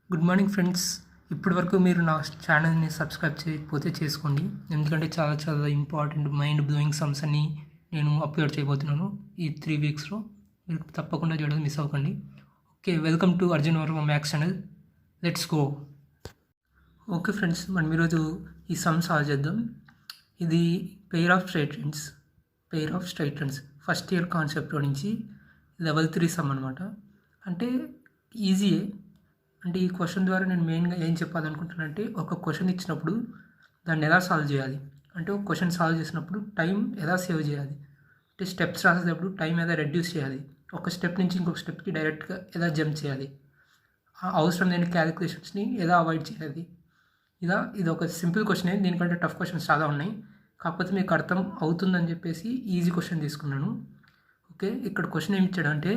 Good morning friends. ఇప్పటి వరకు మీరు నా ఛానల్ని సబ్స్క్రైబ్ చేయకపోతే చేసుకోండి, ఎందుకంటే చాలా చాలా ఇంపార్టెంట్ మైండ్ బ్లోయింగ్ సమ్స్ అన్ని నేను అప్లోడ్ చేయబోతున్నాను ఈ 3 వీక్స్లో. మీరు తప్పకుండా చూడడం మిస్ అవ్వకండి. Okay, welcome to Arjun Varma maths channel. Let's go. Okay friends, మనం ఈరోజు ఈ సమ్ సాల్వ్ చేద్దాం. ఇది pair of straight lines first year కాన్సెప్ట్లో నుంచి లెవెల్ 3 సమ్ అనమాట. అంటే ఈజీయే. అంటే ఈ క్వశ్చన్ ద్వారా నేను మెయిన్గా ఏం చెప్పాలనుకుంటున్నానంటే, ఒక క్వశ్చన్ ఇచ్చినప్పుడు దాన్ని ఎలా సాల్వ్ చేయాలి, అంటే ఒక క్వశ్చన్ సాల్వ్ చేసినప్పుడు టైం ఎలా సేవ్ చేయాలి, అంటే స్టెప్స్ రాసేటప్పుడు టైం ఎలా రెడ్యూస్ చేయాలి, ఒక స్టెప్ నుంచి ఇంకొక స్టెప్కి డైరెక్ట్గా ఎలా జంప్ చేయాలి, అవసరం లేని క్యాలిక్యులేషన్స్ని ఎలా అవాయిడ్ చేయాలి. ఇది ఒక సింపుల్ క్వశ్చనే. దీనికంటే టఫ్ క్వశ్చన్స్ చాలా ఉన్నాయి, కాకపోతే మీకు అర్థం అవుతుందని చెప్పేసి ఈజీ క్వశ్చన్ తీసుకున్నాను. ఓకే, ఇక్కడ క్వశ్చన్ ఏమి ఇచ్చాడంటే,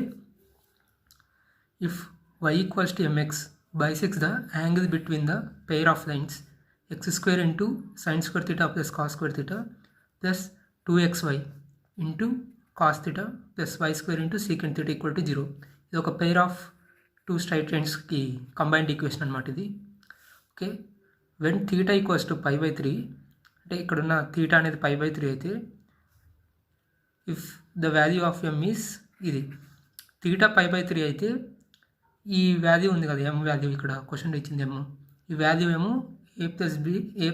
if y equals to mx bisects the angle between the pair of lines x square into sin square theta plus cos square theta plus 2xy into cos theta plus y square into secant theta equal to 0. ఇది ఒక pair of 2 straight లైన్స్కి combined equation అనమాట ఇది. Okay, when theta equals to π/3, అంటే ఇక్కడున్న theta అనేది π/3 అయితే, if the value of m is ఇది థీటా π/3 అయితే, ఈ వాల్యూ ఉంది కదా m వాల్యూ, ఇక్కడ క్వశ్చన్ ఇచ్చింది m, ఈ వాల్యూ ఏమో a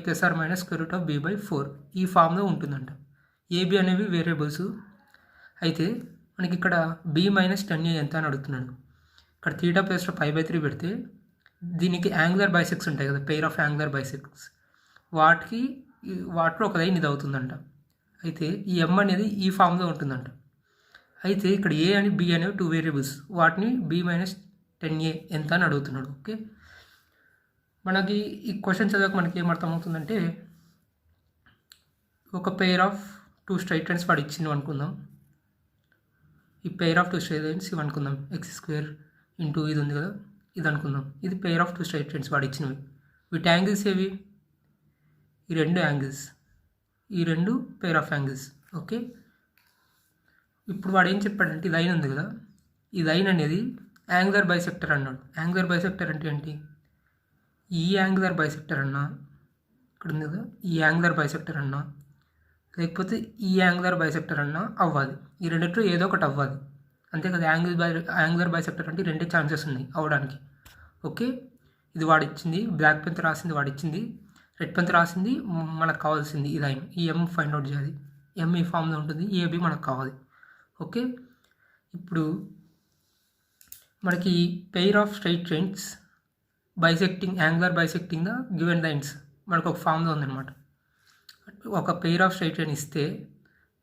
plus or minus square root of b/4 ఈ ఫామ్లో ఉంటుందంట. ఏబి అనేవి వేరియబుల్స్. అయితే మనకి ఇక్కడ b మైనస్ 10a ఎంత అని అడుగుతున్నాడు. ఇక్కడ థీటా ప్లస్లో π/3 పెడితే దీనికి యాంగులర్ బైసెక్స్ ఉంటాయి కదా, పెయిర్ ఆఫ్ యాంగులర్ బైసెక్స్, వాటిలో ఒక లైన్ ఇది అవుతుందంట. అయితే ఈ m అనేది ఈ ఫామ్లో ఉంటుందంట. అయితే ఇక్కడ a అని b అనేవి 2 వేరియబుల్స్, వాటిని b మైనస్ 10a ఎంత అని అడుగుతున్నాడు. ఓకే, మనకి ఈ క్వశ్చన్ చదివాక మనకి ఏమర్థమవుతుందంటే, ఒక పెయిర్ ఆఫ్ 2 స్ట్రైట్ లైన్స్ వాడు ఇచ్చింది అనుకుందాం. ఈ పెయిర్ ఆఫ్ 2 స్ట్రైట్ లైన్స్ ఇవి అనుకుందాం, x² ఇంటూ ఇది ఉంది కదా, ఇది అనుకుందాం. ఇది పెయిర్ ఆఫ్ 2 స్ట్రైట్ లైన్స్ వాడు ఇచ్చినవి. వీటి యాంగిల్స్ ఏవి? ఈ 2 యాంగిల్స్, ఈ 2 పెయిర్ ఆఫ్ యాంగిల్స్. ఓకే, ఇప్పుడు వాడు ఏం చెప్పాడంటే, ఈ లైన్ ఉంది కదా, ఈ లైన్ అనేది యాంగులర్ బైసెక్టర్ అన్నాడు. యాంగులర్ బైసెక్టర్ అంటే ఏంటి? ఈ యాంగులర్ బైసెక్టర్ అన్నా, ఇక్కడ ఉంది కదా, ఈ యాంగులర్ బైసెక్టర్ అన్నా, లేకపోతే ఈ యాంగులర్ బైసెక్టర్ అన్నా అవ్వాలి. ఈ రెండిట్లో ఏదో ఒకటి అవ్వాలి, అంతే కదా. యాంగులర్ బైసెక్టర్ అంటే 2 ఛాన్సెస్ ఉన్నాయి అవ్వడానికి. ఓకే, ఇది వాడిచ్చింది, బ్లాక్ పెన్ రాసింది వాడిచ్చింది, రెడ్ పెన్ రాసింది మనకు కావాల్సింది ఈ లైన్, ఈ m ఫైండ్ అవుట్ చేయాలి. m ఈ ఫామ్లో ఉంటుంది, ఏబి మనకు కావాలి. ఓకే, ఇప్పుడు మనకి pair of straight lines angular bisecting the given lines మనకు ఒక ఫామ్లో ఉందన్నమాట. ఒక పెయిర్ ఆఫ్ స్ట్రైట్ లైన్ ఇస్తే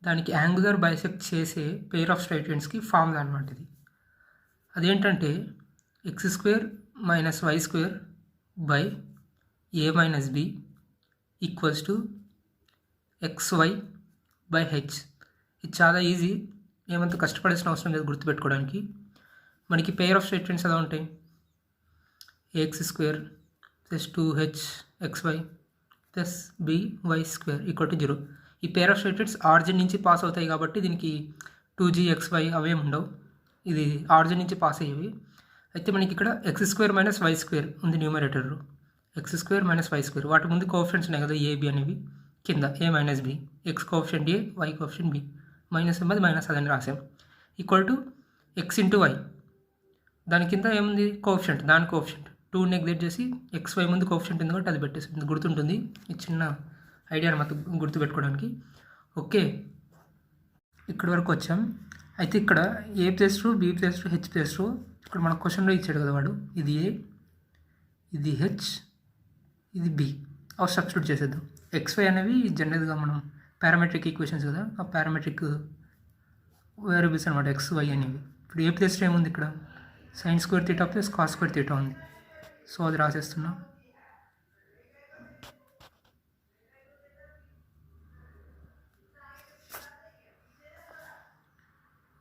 దానికి యాంగులర్ బైసెక్ట్ చేసే పెయిర్ ఆఫ్ స్ట్రైట్ లైన్స్కి ఫామ్లా అనమాట ఇది. అదేంటంటే x² minus y² by a minus b equals to xy by h. ఇది చాలా ఈజీ, ఏమంత కష్టపడాల్సిన అవసరం లేదు గుర్తుపెట్టుకోవడానికి. మనకి పెయిర్ ఆఫ్ స్ట్రైట్ లైన్స్ ఎలా ఉంటాయి? ax² plus 2hxy plus by² equal to 0. ఈ pair of straight lines origin నుంచి పాస్ అవుతాయి కాబట్టి దీనికి 2gxy అవే ఉండవు, ఇది ఆరిజిన్ నుంచి పాస్ అయ్యేవి. అయితే మనకి ఇక్కడ x² మైనస్ y² ఉంది న్యూమరేటర్లో, x² మైనస్ y², వాటి ముందు కోఎఫిషియంట్స్ ఉన్నాయి కదా ఏబి అనేవి, కింద a minus b, x coefficient a, y coefficient b, minus అది మైనస్ అదని రాసాం, equal to x into y. దాని కింద ఏముంది? కోఎఫిషియంట్, దాని కోఎఫిషియంట్ 2 నెగ్లెక్ట్ చేసి xy ముందు కోఎఫిషియంట్ ఉంది కాబట్టి అది పెట్టేసి గుర్తుంటుంది. ఈ చిన్న ఐడియా అనమాట గుర్తుపెట్టుకోవడానికి. ఓకే, ఇక్కడి వరకు వచ్చాం. అయితే ఇక్కడ a+2 b+2 h+2 ఇక్కడ మన క్వశ్చన్లో ఇచ్చాడు కదా వాడు, ఇది a, ఇది h, ఇది b. అవి సబ్స్టిట్యూట్ చేసేద్దాం. xy అనేవి జనరల్గా మనం పారామెట్రిక్ ఈక్వేషన్స్ కదా, ఆ పారామెట్రిక్ వేరియబుల్స్ అనమాట xy అనేవి. ఇప్పుడు a+2 ఏముంది? ఇక్కడ sin square theta plus cos square theta ఉంది, సో అది రాసేస్తున్నా.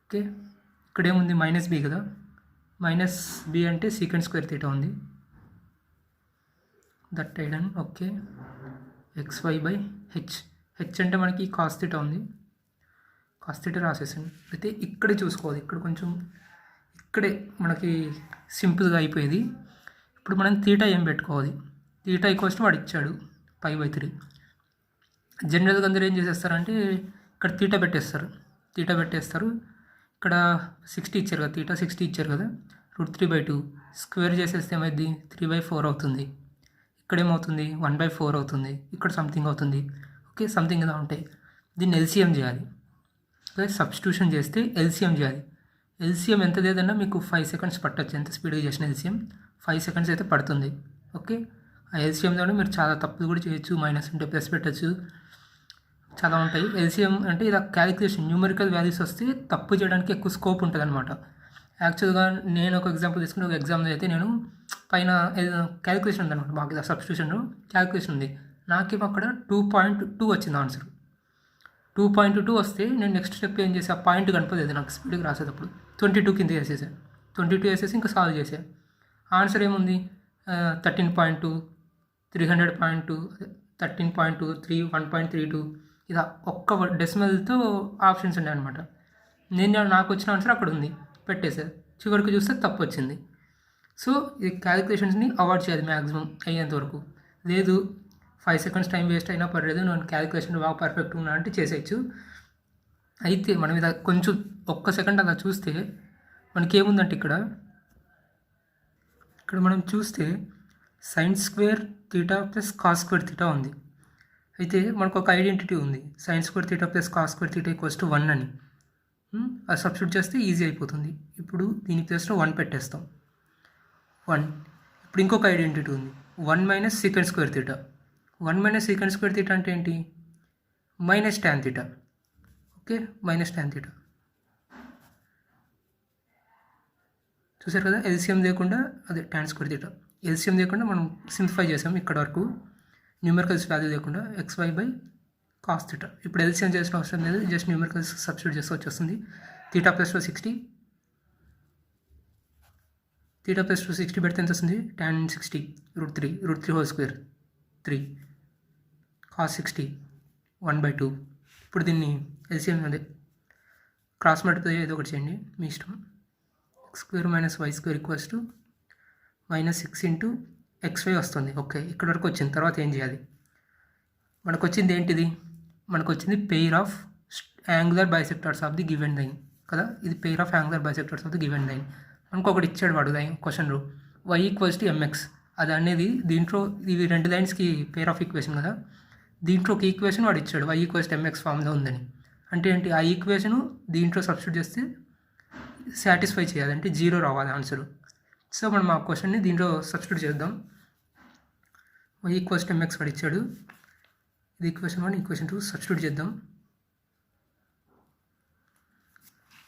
ఓకే, ఇక్కడ ఏముంది? మైనస్ b కదా, మైనస్ b అంటే secant square theta ఉంది, దట్ ఐడన్. ఓకే, xy బై h అంటే మనకి cos theta ఉంది, cos theta రాసేసాను. అయితే ఇక్కడే చూసుకోవాలి, ఇక్కడ కొంచెం ఇక్కడే మనకి సింపుల్గా అయిపోయేది. ఇప్పుడు మనం తీటా ఏం పెట్టుకోవాలి, తీటా ఈక్వల్స్ వాడు ఇచ్చాడు π/3. జనరల్గా అందరూ ఏం చేసేస్తారంటే ఇక్కడ తీటా పెట్టేస్తారు. ఇక్కడ 60 ఇచ్చారు కదా, తీటా 60 ఇచ్చారు కదా, √3/2 స్క్వేర్ చేసేస్తే ఏమైంది 3/4 అవుతుంది. ఇక్కడ ఏమవుతుంది 1/4 అవుతుంది. ఇక్కడ సంథింగ్ అవుతుంది. ఓకే, సంథింగ్ ఇలా ఉంటాయి. దీన్ని ఎల్సిఎం చేయాలి. ఓకే, సబ్స్టిట్యూషన్ చేస్తే ఎల్సిఎం చేయాలి. ఎల్సిఎం ఎంత లేదన్నా మీకు 5 సెకండ్స్ పట్టచ్చు. ఎంత స్పీడ్గా చేసిన ఎల్సిఎం 5 సెకండ్స్ అయితే పడుతుంది. ఓకే, ఆ ఎల్సిఎంలోనే మీరు చాలా తప్పులు కూడా చేయొచ్చు. మైనస్ ఉంటే ప్లస్ పెట్టచ్చు, చాలా ఉంటాయి. ఎల్సిఎం అంటే ఇలా క్యాలిక్యులేషన్ న్యూమరికల్ వాల్యూస్ వస్తే తప్పు చేయడానికి ఎక్కువ స్కోప్ ఉంటుంది అనమాట. యాక్చువల్గా నేను ఒక ఎగ్జాంపుల్ తీసుకుంటే, ఒక ఎగ్జామ్లో అయితే నేను పైన క్యాలిక్యులేషన్ ఉందన్నమాట, మాకు ఇలా సబ్స్టిట్యూషన్ క్యాలిక్యులేషన్ ఉంది. నాకేమో అక్కడ 2.2 వచ్చింది ఆన్సర్. 2.2 వస్తే నేను నెక్స్ట్ స్టెప్ ఏం చేసి ఆ పాయింట్ కనపలేదు నాకు స్పీడ్గా రాసేటప్పుడు. 22 కింద వేసేసాను. 22 వేసేసి ఇంకా సాల్వ్ చేశాను. ఆన్సర్ ఏముంది 13.2, 300.2, 13.23, 1.32 ఇలా ఒక్క డెసిమల్తో ఆప్షన్స్ ఉన్నాయి అనమాట. నాకు వచ్చిన ఆన్సర్ అక్కడ ఉంది, పెట్టేశారు. చివరికి చూస్తే తప్పు వచ్చింది. సో ఈ క్యాలిక్యులేషన్స్ని అవాయిడ్ చేయాలి మ్యాక్సిమం అయ్యేంత వరకు. లేదు 5 సెకండ్స్ టైం వేస్ట్ అయినా పర్లేదు, నేను క్యాలిక్యులేషన్ బాగా పర్ఫెక్ట్ ఉన్నా అంటే చేసేయచ్చు. అయితే మనం ఇలా కొంచెం ఒక్క సెకండ్ అలా చూస్తే మనకి ఏముందంటే ఇక్కడ మనం చూస్తే sin² θ ప్లస్ cos² θ ఉంది. అయితే మనకు ఒక ఐడెంటిటీ ఉంది, sin² θ plus cos² θ equals to 1 అని. అది సబ్స్టిట్యూట్ చేస్తే ఈజీ అయిపోతుంది. ఇప్పుడు దీని ప్లేస్లో 1 పెట్టేస్తాం. 1. ఇప్పుడు ఇంకొక ఐడెంటిటీ ఉంది, 1 మైనస్ sec² θ. 1 మైనస్ sec² θ అంటే ఏంటి, minus tan θ. Okay, minus tan θ. చూసారు కదా, ఎల్సిఎం లేకుండా అదే tan² θ. ఎల్సిఎం లేకుండా మనం సింప్లిఫై చేసాం ఇక్కడ వరకు, న్యూమరికల్స్ వాల్యూ లేకుండా xy/cos θ. ఇప్పుడు ఎల్సిఎం చేసిన అవసరం లేదు, జస్ట్ న్యూమరికల్స్ సబ్స్టిట్యూట్ చేస్తే వచ్చేస్తుంది. θ ప్లస్ 60, θ ప్లస్ 60 పెడితే ఎంత వస్తుంది, tan 60 √3 హోల్ స్క్వేర్ 3 cos 60 1/2. ఇప్పుడు దీన్ని ఎల్సిఎం అదే క్రాస్ మల్టిప్లై ఏదో ఒకటి చేయండి, మీ ఇష్టం. x² minus y² equals to -6 into xy వస్తుంది. ఓకే, ఇక్కడ వరకు వచ్చింది. తర్వాత ఏం చేయాలి, మనకు వచ్చింది ఏంటిది, మనకు వచ్చింది pair of angular bisectors of the given line కదా. ఇది pair of angular bisectors of the given line. మనకు ఒకటి ఇచ్చాడు వాడు క్వశ్చన్లో, y ఈక్వల్స్ టు mx. అది అనేది దీంట్లో ఇవి 2 లైన్స్కి పెయిర్ ఆఫ్ ఈక్వేషన్ కదా, దీంట్లో ఒక ఈక్వేషన్ వాడు ఇచ్చాడు y ఈక్వల్స్ టు mx ఫామ్లో ఉందని. అంటే ఏంటి, ఆ ఈక్వేషను దీంట్లో సబ్స్టిట్యూట్ చేస్తే సాటిస్ఫై చేయాలి, అంటే 0 రావాలి ఆన్సరు. సో మనం ఆ క్వశ్చన్ని దీంట్లో సబ్స్టిట్యూట్ చేద్దాం. y ఈక్వల్స్ టు mx వాడు ఇచ్చాడు, ఇది ఈక్వేషన్ 1, ఈక్వేషన్ 2 సబ్స్టిట్యూట్ చేద్దాం.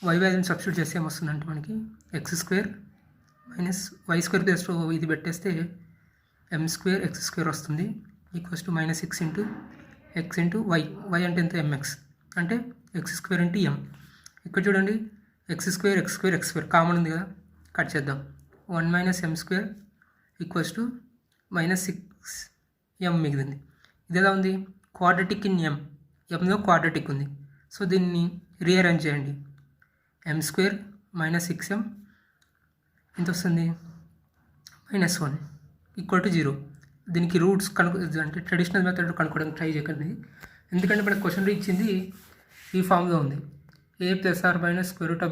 y వాల్యూని సబ్స్టిట్యూట్ చేస్తే ఏమొస్తుందంటే మనకి x² మైనస్ y² ప్లస్ ఇది పెట్టేస్తే m² x² వస్తుంది, equals to -6 into x into y. y అంటే ఎంత, mx అంటే x² ఇంటూ m. ఇక్కడ చూడండి x² కామన్ ఉంది కదా, కట్ చేద్దాం. 1 minus m² equals to -6m మిగిలింది. ఇది ఎలా ఉంది, క్వాడ్రటిక్ ఇన్ ఎంలో క్వాడ్రటిక్ ఉంది. సో దీన్ని రీఅరేంజ్ చేయండి, m² -6m ఎంత వస్తుంది, -1 ఈక్వల్ టు 0. దీనికి రూట్స్ అంటే ట్రెడిషనల్ మెథడ్ కనుక్కోవడానికి ట్రై చేయకండి, ఎందుకంటే మనకు క్వశ్చన్ ఇచ్చింది ఈ ఫామ్లో ఉంది, a + r -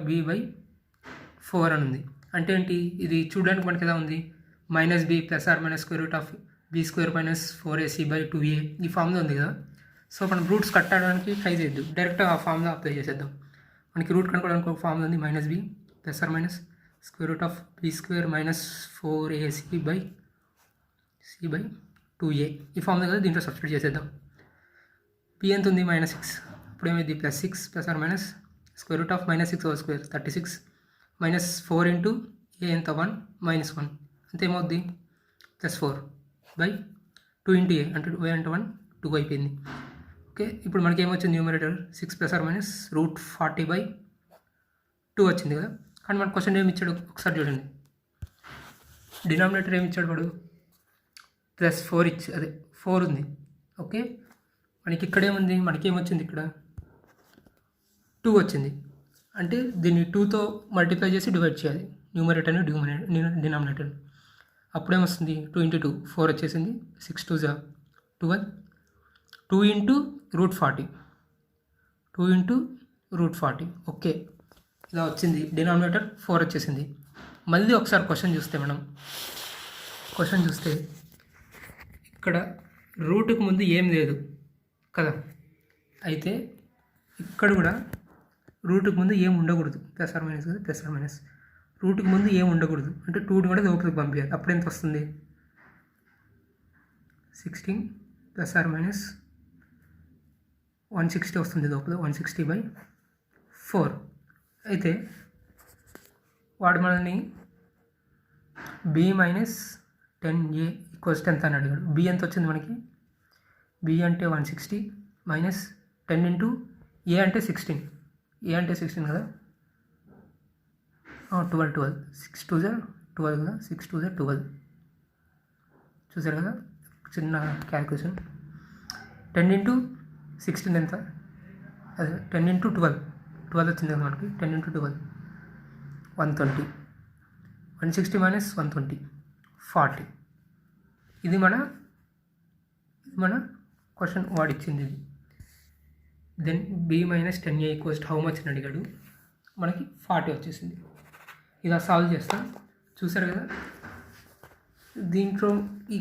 b/4 అని ఉంది. అంటే ఏంటి, ఇది చూడడానికి మనకి ఎలా ఉంది, -b + r - b² - 4ac/2a ఈ ఫామ్లో ఉంది కదా. సో మనం రూట్స్ కట్టడానికి ట్రై చేయొద్దు, డైరెక్ట్గా ఆ ఫామ్లో అప్లై చేసేద్దాం. మనకి రూట్ కనుక్కోవడానికి ఒక ఫామ్లో ఉంది, -b + r - b² - 4ac/c/2a ఈ ఫామ్లో కదా, దీంట్లో సబ్స్టిట్యూట్ చేసేద్దాం. p ఎంత ఉంది, -6. ఇప్పుడు ఏమైంది, +6 + r - -6 whole square 36 -4 into a ఎంత 1 -1 అంతే ఏమవుద్ది, +4/2 ఇంటూ a అంటే a అంటే 1 2 అయిపోయింది. ఓకే, ఇప్పుడు మనకి ఏమొచ్చింది, న్యూమరేటర్ 6 + r - √40/2 వచ్చింది కదా. కానీ మన క్వశ్చన్ ఏమి ఇచ్చాడు ఒకసారి చూడండి, డినామినేటర్ ఏమి ఇచ్చాడు వాడు, +4 అదే 4 ఉంది. ఓకే, మనకి ఇక్కడ ఏముంది, మనకేమొచ్చింది ఇక్కడ 2 వచ్చింది. అంటే దీన్ని 2తో మల్టిప్లై చేసి డివైడ్ చేయాలి, న్యూమరేటర్ని డినామినేటర్. అప్పుడేమొస్తుంది 2 × 2 4 వచ్చేసింది. 6 2 జా 12. 2 × √40 2 × √40 ఓకే ఇలా వచ్చింది. డినామినేటర్ 4 వచ్చేసింది. మళ్ళీ ఒకసారి క్వశ్చన్ చూస్తే ఇక్కడ రూట్కి ముందు ఏం లేదు కదా, అయితే ఇక్కడ కూడా రూట్కి ముందు ఏం ఉండకూడదు. ప్లస్ ఆర్ మైనస్ కదా, ప్లస్ ఆర్ మైనస్ రూట్కి ముందు ఏం ఉండకూడదు అంటే 2ని కూడా లోపలికి పంపించాలి. అప్పుడు ఎంత వస్తుంది 16 ప్లస్ ఆర్ మైనస్ 160 వస్తుంది లోపల 160/4. అయితే వాడు మనల్ని b - 10a = ఎంత అని అడిగాడు. b ఎంత వచ్చింది మనకి, b అంటే 160 మైనస్ 10 × a అంటే 16, a అంటే 16 కదా, 12 6 2 జా 12 కదా, 6 2 జా 12 చూసారు కదా. చిన్న క్యాల్కులేషన్ 10 × 16 ఎంత, అదే 10 × 12 వచ్చింది కదా మనకి. 10 × 12 120, 160 మైనస్ 120 40. ఇది మన క్వశ్చన్ వాడిచ్చింది ఇది. Then b - 10a = how much అని అడిగాడు. మనకి 40 వచ్చేసింది. ఇలా సాల్వ్ చేస్తాం. చూసారు కదా. దీంట్లో ఈ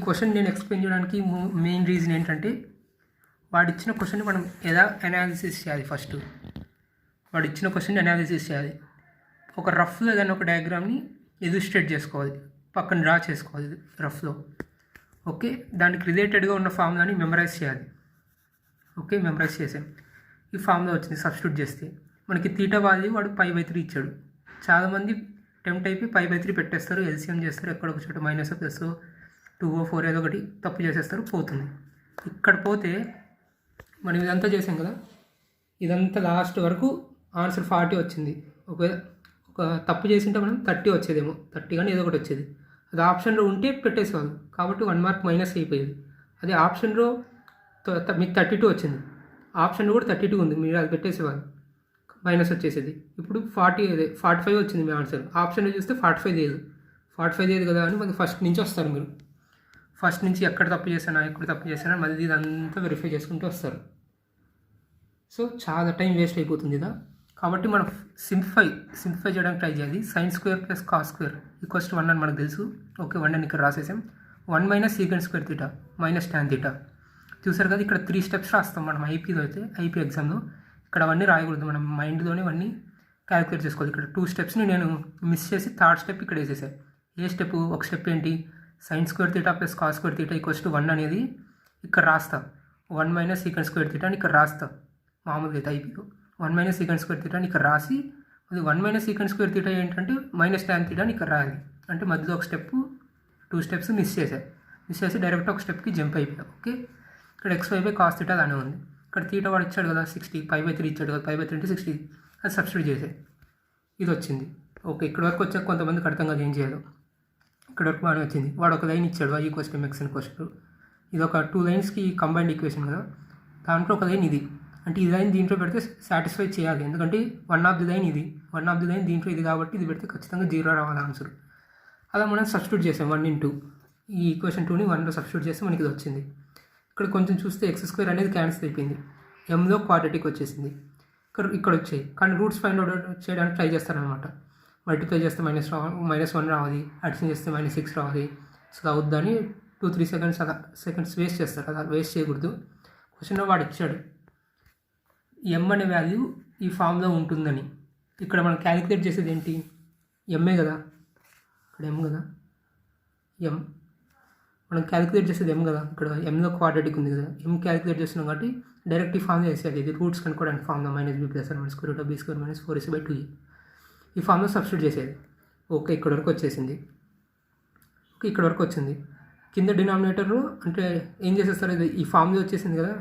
క్వశ్చన్ నేను ఎక్స్ప్లెయిన్ చేయడానికి మెయిన్ రీజన్ ఏంటంటే వాడిచ్చిన క్వశ్చన్ని మనం ఎలా అనాలిసిస్ చేయాలి. ఫస్ట్ వాడిచ్చిన క్వశ్చన్ని అనాలిసిస్ చేయాలి. ఒక రఫ్లో ఏదైనా ఒక డయాగ్రామ్ని ఇల్లుస్ట్రేట్ చేసుకోవాలి, పక్కన డ్రా చేసుకోవాలి రఫ్లో. ఓకే, దానికి రిలేటెడ్గా ఉన్న ఫార్ములాని మెమరైజ్ చేయాలి. ఓకే, మెమరైజ్ చేసాం. ఈ ఫార్ములా వచ్చింది. సబ్స్టిట్యూట్ చేస్తే మనకి తీటా వాల్యూ వాడు π/3 ఇచ్చాడు. చాలామంది టెంప్ట్ అయిపోయి π/3 పెట్టేస్తారు, ఎల్సిఎం చేస్తారు, ఎక్కడ ఒక చోట మైనస్ ప్లస్ 2 4 ఏదో ఒకటి తప్పు చేసేస్తారు, పోతుంది. ఇక్కడ పోతే మనం ఇదంతా చేసాం కదా, ఇదంతా లాస్ట్ వరకు ఆన్సర్ 40 వచ్చింది. ఒకవేళ ఒక తప్పు చేసింటే మనం 30 వచ్చేదేమో, 30 కానీ ఏదో ఒకటి వచ్చేది. అది ఆప్షన్లో ఉంటే పెట్టేసేవాళ్ళు, కాబట్టి 1 మార్క్ మైనస్ అయిపోయేది. అదే ఆప్షన్లో మీకు 32 వచ్చింది, ఆప్షన్లో కూడా 32 ఉంది, మీరు అది పెట్టేసేవాళ్ళు, మైనస్ వచ్చేసేది. ఇప్పుడు 45 వచ్చింది మీ ఆన్సర్. ఆప్షన్లో చూస్తే 45 లేదు కదా అని మనకి ఫస్ట్ నుంచి వస్తారు. మీరు ఫస్ట్ నుంచి ఎక్కడ తప్పు చేశానా మళ్ళీ ఇదంతా వెరిఫై చేసుకుంటూ వస్తారు. సో చాలా టైం వేస్ట్ అయిపోతుంది ఇదా. కాబట్టి మనం సింప్లిఫై చేయడానికి ట్రై చేయాలి. sin² + cos² = 1 అని మనకు తెలుసు. ఓకే, 1 అని ఇక్కడ రాసేసాం. 1 - sec² θ - tan θ. చూసారు కదా, ఇక్కడ 3 స్టెప్స్ రాస్తాం మనం ఐపీలో అయితే. ఐపీ ఎగ్జామ్లో ఇక్కడ అవన్నీ రాయకూడదు, మనం మైండ్లోనే అవన్నీ క్యాలిక్యులేట్ చేసుకోవాలి. ఇక్కడ 2 స్టెప్స్ని నేను మిస్ చేసి 3rd స్టెప్ ఇక్కడ వేసేసాను. ఏ స్టెప్, ఒక స్టెప్ ఏంటి, sin² θ + cos² θ = 1 అనేది ఇక్కడ రాస్తా. 1 - sec² θ అని ఇక్కడ రాస్తా. మామూలుగా అయితే ఐపీలో 1 - sec² θ అని ఇక్కడ రాసి, అది 1 - sec² θ ఏంటంటే -tan θ అని ఇక్కడ రాయాలి. అంటే మధ్యలో ఒక స్టెప్ 2 స్టెప్స్ మిస్ చేసి డైరెక్ట్ ఒక స్టెప్కి జంప్ అయిపోయా. ఓకే, ఇక్కడ xy/cos θ అలానే ఉంది. ఇక్కడ తీటా వాడు ఇచ్చాడు కదా 60, π/3 ఇచ్చాడు కదా, π/3 × 60 అది సబ్స్టిట్యూట్ చేసే ఇది వచ్చింది. ఓకే, ఇక్కడ వరకు వచ్చాక కొంతమందికి అర్థం కాదు ఏం చేయాలో. ఇక్కడ వరకు బాగానే వచ్చింది. వాడు ఒక లైన్ ఇచ్చాడు y = mx అని క్వశ్చన్. ఇది ఒక 2 లైన్స్కి కంబైన్డ్ ఈక్వేషన్ కదా, దాంట్లో ఒక లైన్ ఇది. అంటే ఈ లైన్ దీంట్లో పెడితే సాటిస్ఫై చేయాలి, ఎందుకంటే 1 ఆఫ్ ది లైన్ ఇది, 1 ఆఫ్ ది లైన్ దీంట్లో ఇది, కాబట్టి ఇది పెడితే ఖచ్చితంగా 0 రావాలి ఆన్సర్. అలా మనం సబ్స్టిట్యూట్ చేసాం 1 × ఈ ఈక్వేషన్ 2ని 1లో సబ్స్టిట్యూట్ చేస్తే మనకి ఇది వచ్చింది. ఇక్కడ కొంచెం చూస్తే x² అనేది క్యాన్సిల్ అయిపోయింది, mలో క్వాడ్రాటిక్ వచ్చేసింది. ఇక్కడ వచ్చాయి, కానీ రూట్స్ ఫైండ్ అవుట్ చేయడానికి ట్రై చేస్తారనమాట. మల్టిప్లై చేస్తే -1 రావాలి, అడిషన్ చేస్తే -6 రావాలి. సో అవుద్దని 2-3 సెకండ్స్ వేస్ట్ చేస్తారు. అలా వేస్ట్ చేయకూడదు. క్వశ్చన్లో వాడు ఇచ్చాడు m అనే వాల్యూ ఈ ఫామ్లో ఉంటుందని. ఇక్కడ మనం క్యాలిక్యులేట్ చేసేది ఏంటి, ఎంఏ కదా, ఇక్కడ m కదా, m మనం క్యాలిక్యులేట్ చేసేది m కదా, ఇక్కడ mలో క్వాడ్రాటిక్ ఉంది కదా, m క్యాలిక్యులేట్ చేస్తున్నాం కాబట్టి డైరెక్ట్ ఈ ఫామ్లో వేసేది. ఇది రూట్స్ కనుక్కోవడానికి ఫామ్లో -b + (-√ b² - 4ac/2a) ఈ ఫామ్లో సబ్స్టిట్యూట్ చేసేది. ఓకే, ఇక్కడ వరకు వచ్చేసింది. ఓకే, ఇక్కడ వరకు వచ్చింది. కింద డినామినేటర్ అంటే ఏం చేసేస్తారు, ఇది ఈ ఫామ్లో వచ్చేసింది కదా,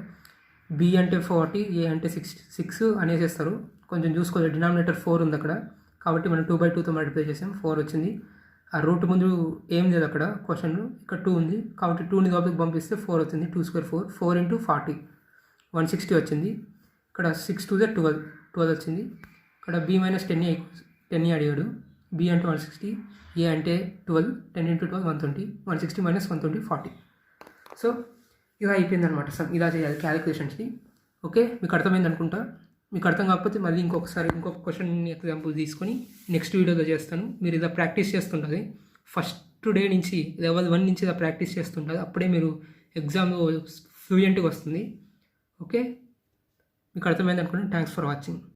b అంటే 40, a అంటే 6 అనేసేస్తారు. కొంచెం చూసుకోవాలి, డినామినేటర్ 4 ఉంది అక్కడ, కాబట్టి మనం 2/2తో మల్టిప్లై చేసాం, 4 వచ్చింది. ఆ రూట్ ముందు ఏం లేదు అక్కడ క్వశ్చన్, ఇక్కడ 2 ఉంది కాబట్టి 2ని లోపలికి పంపిస్తే 4 వచ్చింది. 2² 4 × 40 160 వచ్చింది. ఇక్కడ 6 2 12 వచ్చింది. ఇక్కడ b - 10a అడిగాడు, బి అంటే 160, ఏ అంటే 12, 10 into 12 120, 160 minus 120 40. సో ఇలా అయిపోయిందనమాట. ఇలా చేయాలి క్యాలిక్యులేషన్స్ని. ఓకే, మీకు అర్థమైంది అనుకుంటా. మీకు అర్థం కాకపోతే మళ్ళీ ఇంకొక క్వశ్చన్ ఎగ్జాంపుల్ తీసుకొని నెక్స్ట్ వీడియోలో చేస్తాను. మీరు ఇలా ప్రాక్టీస్ చేస్తుంటుంది. ఫస్ట్ డే నుంచి లెవెల్ 1 నుంచి ఇలా ప్రాక్టీస్ చేస్తుంటుంది. అప్పుడే మీరు ఎగ్జామ్లో ఫ్లూయెంట్గా వస్తుంది. ఓకే, మీకు అర్థమైంది అనుకోండి. Thanks for watching.